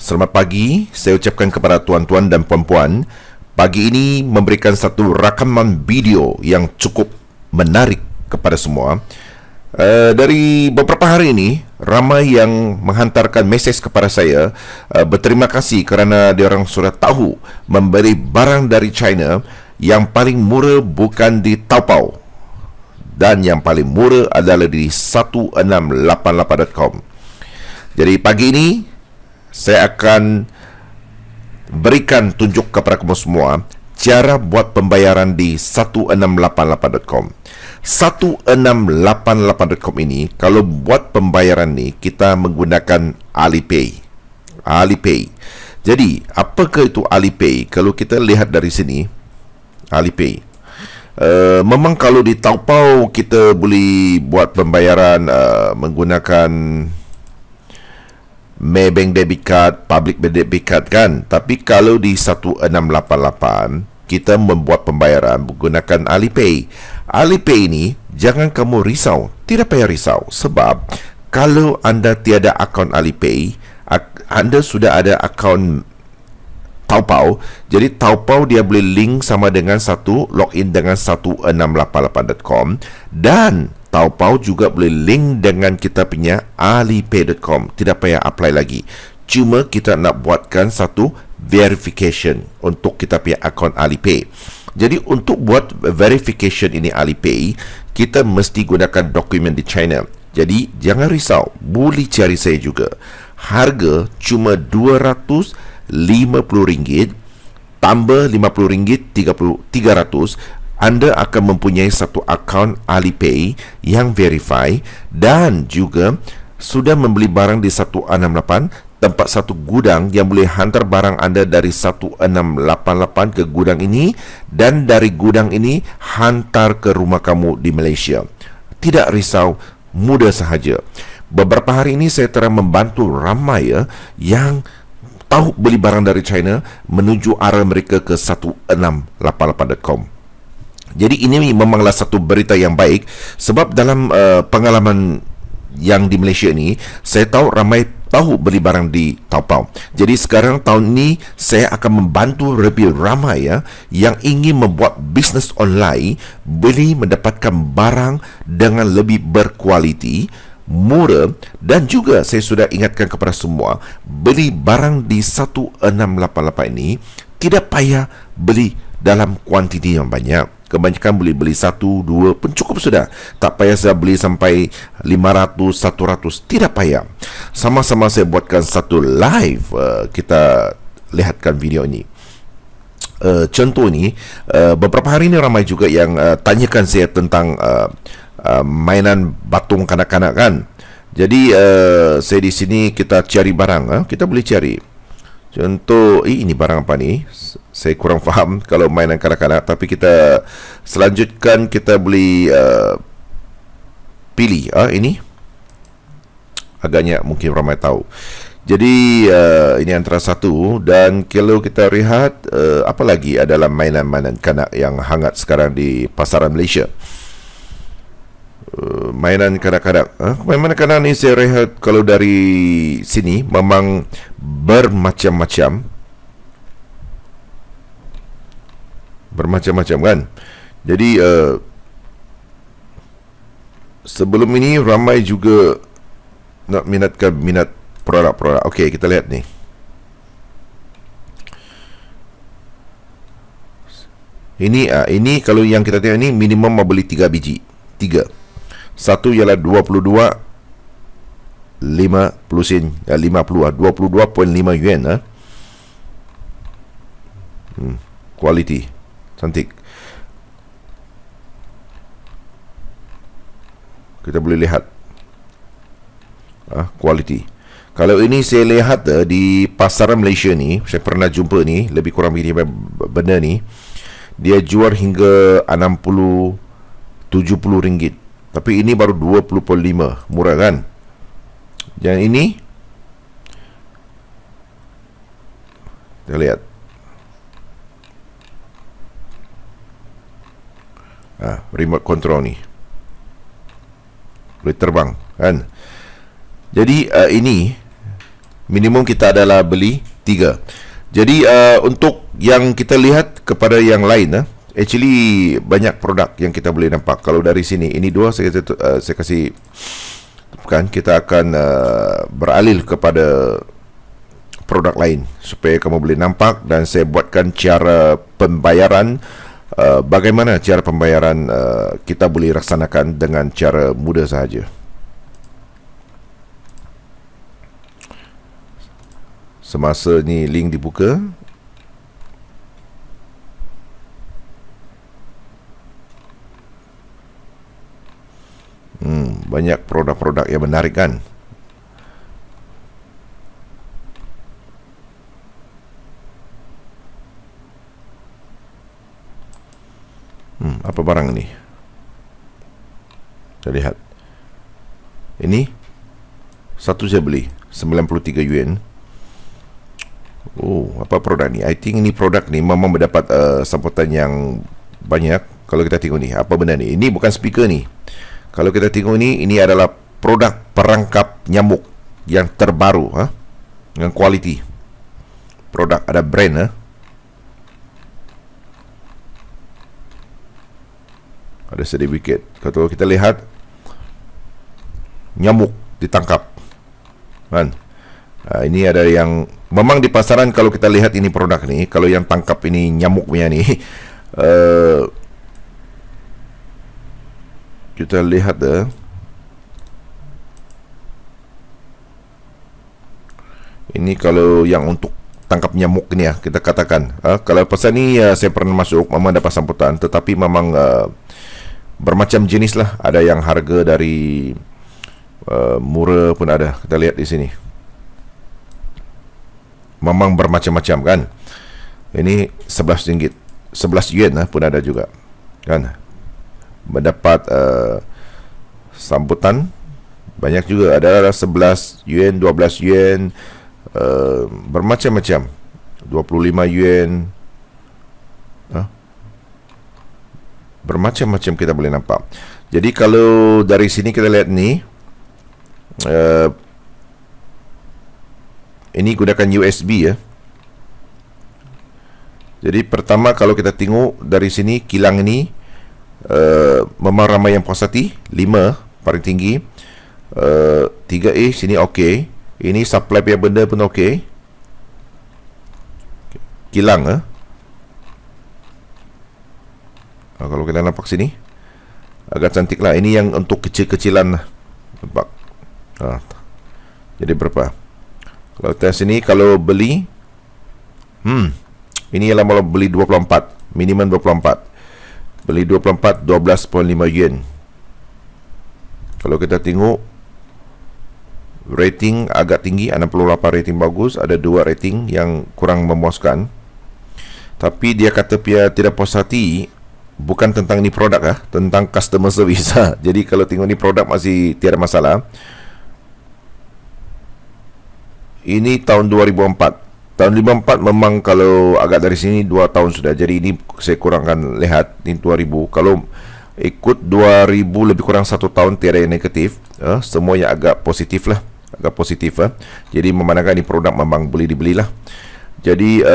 Selamat pagi, saya ucapkan kepada tuan-tuan dan puan-puan. Pagi ini memberikan satu rakaman video yang cukup menarik kepada semua. Dari beberapa hari ini, ramai yang menghantarkan mesej kepada saya berterima kasih kerana diorang sudah tahu membeli barang dari China yang paling murah bukan di Taobao, dan yang paling murah adalah di 1688.com. Jadi pagi ini saya akan berikan tunjuk kepada kamu semua cara buat pembayaran di 1688.com. 1688.com ini, kalau buat pembayaran ni kita menggunakan Alipay. Jadi, apakah itu Alipay? Kalau kita lihat dari sini, Alipay. Memang kalau di Taobao kita boleh buat pembayaran menggunakan Maybank debit card, public debit card kan. Tapi kalau di 1688 kita membuat pembayaran menggunakan Alipay. Alipay ini jangan kamu risau, tidak payah risau, sebab kalau anda tiada akaun Alipay, anda sudah ada akaun Taobao. Jadi Taobao dia boleh link sama dengan login dengan 1688.com, dan Taobao juga boleh link dengan kita punya Alipay.com. Tidak payah apply lagi. Cuma kita nak buatkan satu verification untuk kita punya akaun Alipay. Jadi untuk buat verification ini Alipay, kita mesti gunakan dokumen di China. Jadi jangan risau, boleh cari saya juga. Harga cuma RM250, tambah RM50, 300. Anda akan mempunyai satu akaun Alipay yang verify, dan juga sudah membeli barang di 168, tempat satu gudang yang boleh hantar barang anda dari 1688 ke gudang ini, dan dari gudang ini hantar ke rumah kamu di Malaysia. Tidak risau, mudah sahaja. Beberapa hari ini saya telah membantu ramai yang tahu beli barang dari China menuju arah mereka ke 1688.com. Jadi ini memanglah satu berita yang baik, sebab dalam pengalaman yang di Malaysia ini, saya tahu ramai tahu beli barang di Taobao. Jadi sekarang tahun ini saya akan membantu lebih ramai yang ingin membuat bisnes online, boleh mendapatkan barang dengan lebih berkualiti, murah, dan juga saya sudah ingatkan kepada semua, beli barang di 1688 ini tidak payah beli dalam kuantiti yang banyak. Kebanyakan boleh beli 1, 2 pun cukup sudah. Tak payah saya beli sampai 500, 100. Tidak payah. Sama-sama saya buatkan satu live. Kita lihatkan video ini. Contoh ni, beberapa hari ini ramai juga yang tanyakan saya tentang mainan batung kanak-kanak kan. Jadi saya di sini kita cari barang. Kita boleh cari. Contoh, ini barang apa ni? Saya kurang faham kalau mainan kanak-kanak, tapi kita selanjutkan kita boleh pilih. Ini agaknya mungkin ramai tahu. Jadi ini antara satu, dan kalau kita lihat apa lagi adalah mainan-mainan kanak yang hangat sekarang di pasaran Malaysia. Mainan kanak-kanak. Mainan kanak ni saya lihat kalau dari sini memang bermacam-macam kan. Jadi sebelum ini ramai juga nak minat produk-produk. Okey, kita lihat ni. Ini kalau yang kita tengok ni minimum mau beli 3 biji. 3. Satu ialah 22 50 sen, 50 22.5 yuan. Quality cantik. Kita boleh lihat quality. Kalau ini saya lihat di pasaran Malaysia ni, saya pernah jumpa ni, lebih kurang begini benda ni, dia jual hingga 60 70 ringgit. Tapi ini baru 20.5, murah kan? Yang ini kita lihat. Remote control ni boleh terbang kan. Jadi ini Minimum kita adalah beli 3. Jadi untuk yang kita lihat kepada yang lain, actually banyak produk yang kita boleh nampak. Kalau dari sini, ini 2 saya kasih kan, kita akan beralih kepada produk lain supaya kamu boleh nampak, dan saya buatkan cara pembayaran. Bagaimana cara pembayaran kita boleh laksanakan dengan cara mudah sahaja. Semasa ni link dibuka, banyak produk-produk yang menarik kan. Apa barang ni? Kita lihat. Ini satu saya beli 93 yuan. Oh, apa produk ni? I think ini produk ni memang mendapat sambutan yang banyak. Kalau kita tengok ni, apa benda ni? Ini bukan speaker ni. Kalau kita tengok ini adalah produk perangkap nyamuk yang terbaru, dengan kualiti. Produk ada brand, ada sedikit. Kalau kita lihat, nyamuk ditangkap, kan? Ini ada yang memang di pasaran. Kalau kita lihat ini produk ni, kalau yang tangkap ini nyamuk punya ni, kita lihat ini kalau yang untuk tangkap nyamuk ni kita katakan, kalau pasal ni saya pernah masuk, memang dapat sambutan, tetapi memang bermacam jenis lah. Ada yang harga dari murah pun ada. Kita lihat di sini, memang bermacam-macam kan. Ini 11 ringgit, 11 yuan pun ada juga kan. Mendapat sambutan banyak juga. Ada 11 yuan, 12 yuan, bermacam-macam, 25 yuan, bermacam-macam kita boleh nampak. Jadi kalau dari sini kita lihat ni, ini gunakan USB ya. Jadi pertama kalau kita tengok dari sini, kilang ini memang ramai yang puas hati. 5 paling tinggi, 3A sini okey. Ini supply punya benda pun okey. Kilang kalau kita nampak sini agak cantik lah. Ini yang untuk kecil-kecilan lah, nampak. Jadi berapa? Kalau kita sini, kalau beli ini ialah malah beli 24, minimum 24. Beli 24, 12.5 yuan. Kalau kita tengok rating agak tinggi, 68 rating bagus, ada 2 rating yang kurang memuaskan. Tapi dia kata dia tidak puas hati bukan tentang ni produk tentang customer service. Jadi kalau tengok ni produk masih tiada masalah. Ini tahun 2004. Tahun 2004 memang kalau agak dari sini 2 tahun sudah. Jadi ini saya kurangkan lihat ini 2000. Kalau ikut 2000 lebih kurang 1 tahun tiada yang negatif. Semua yang agak positif lah, agak positif. Jadi memandangkan ini produk memang boleh dibelilah. Jadi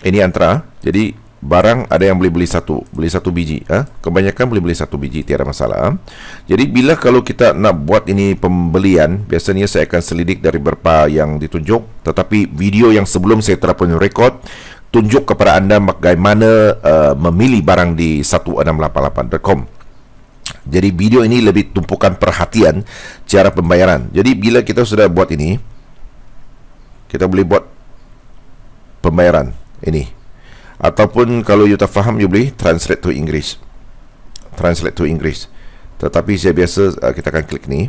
ini antara. Jadi barang ada yang boleh beli satu biji. Kebanyakan boleh beli 1 biji, tiada masalah. Jadi bila kalau kita nak buat ini pembelian, biasanya saya akan selidik dari beberapa yang ditunjuk. Tetapi video yang sebelum saya telah pun rekod tunjuk kepada anda bagaimana memilih barang di 1688.com. Jadi video ini lebih tumpukan perhatian cara pembayaran. Jadi bila kita sudah buat ini, kita boleh buat pembayaran ini. Ataupun kalau you tak faham, you boleh translate to English. Tetapi saya biasa kita akan klik ni.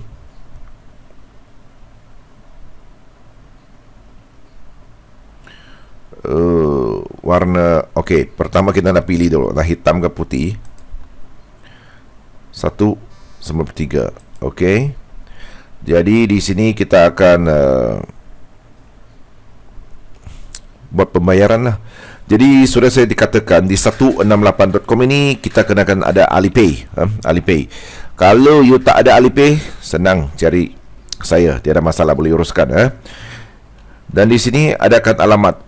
Warna, okey. Pertama kita nak pilih dulu, nak hitam ke putih. 1/3. Okey. Jadi di sini kita akan buat pembayaran lah. Jadi sudah saya dikatakan di 168.com ini kita kenakan ada Alipay. Alipay. Kalau you tak ada Alipay, senang cari saya, tiada masalah, boleh uruskan. Dan di sini adakan alamat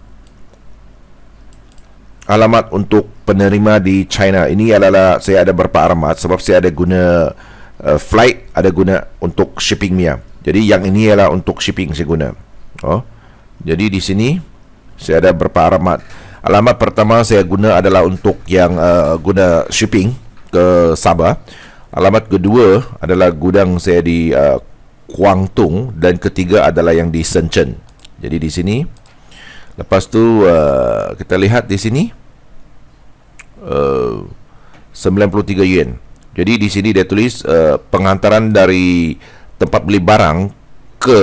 untuk penerima di China. Ini adalah saya ada beberapa alamat sebab saya ada guna flight, ada guna untuk shipping Mia. Jadi yang ini ialah untuk shipping saya guna. Jadi di sini saya ada beberapa alamat. Alamat pertama saya guna adalah untuk yang guna shipping ke Sabah. Alamat kedua adalah gudang saya di Guangdong, dan ketiga adalah yang di Shenzhen. Jadi di sini. Lepas tu kita lihat di sini 93 yuan. Jadi di sini dia tulis penghantaran dari tempat beli barang ke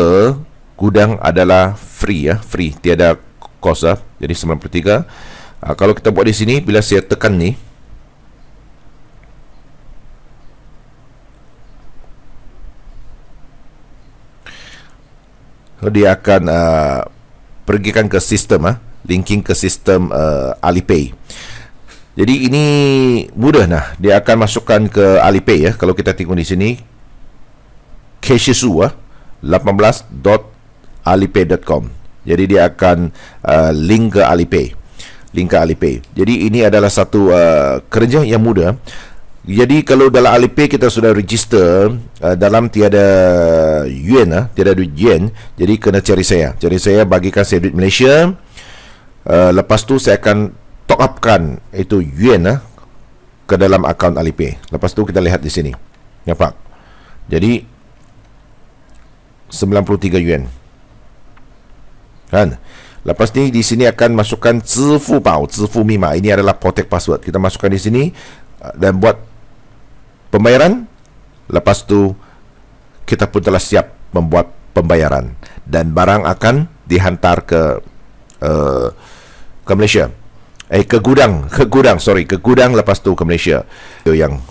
gudang adalah free ya, free, tiada kos ya. Jadi 93. Kalau kita buat di sini, bila saya tekan ni, dia akan pergikan ke sistem linking ke sistem Alipay. Jadi ini mudah dia akan masukkan ke Alipay ya. Kalau kita tengok di sini Keshisu 18.alipay.com. Jadi dia akan link ke Alipay. Jadi ini adalah satu kerja yang mudah. Jadi kalau dalam Alipay kita sudah register dalam tiada yuan tiada duit yuan, jadi kena cari saya. Bagikan saya duit Malaysia. Lepas tu saya akan top upkan itu yuan ke dalam akaun Alipay. Lepas tu kita lihat di sini. Nampak? Jadi 93 yuan. Kan? Lepas ni di sini akan masukkan Zifu Mima. Ini adalah protect password. Kita masukkan di sini dan buat pembayaran. Lepas tu kita pun telah siap membuat pembayaran dan barang akan dihantar ke Malaysia. Ke gudang, lepas tu ke Malaysia. Yang